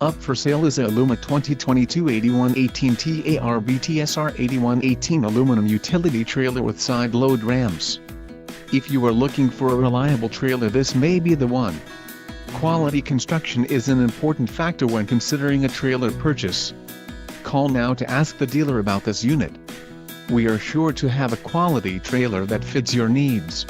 Up for sale is a Aluma 2022 8118TA-R-BT-SR 8118 aluminum utility trailer with side load ramps. If you are looking for a reliable trailer, this may be the one. Quality construction is an important factor when considering a trailer purchase. Call now to ask the dealer about this unit. We are sure to have a quality trailer that fits your needs.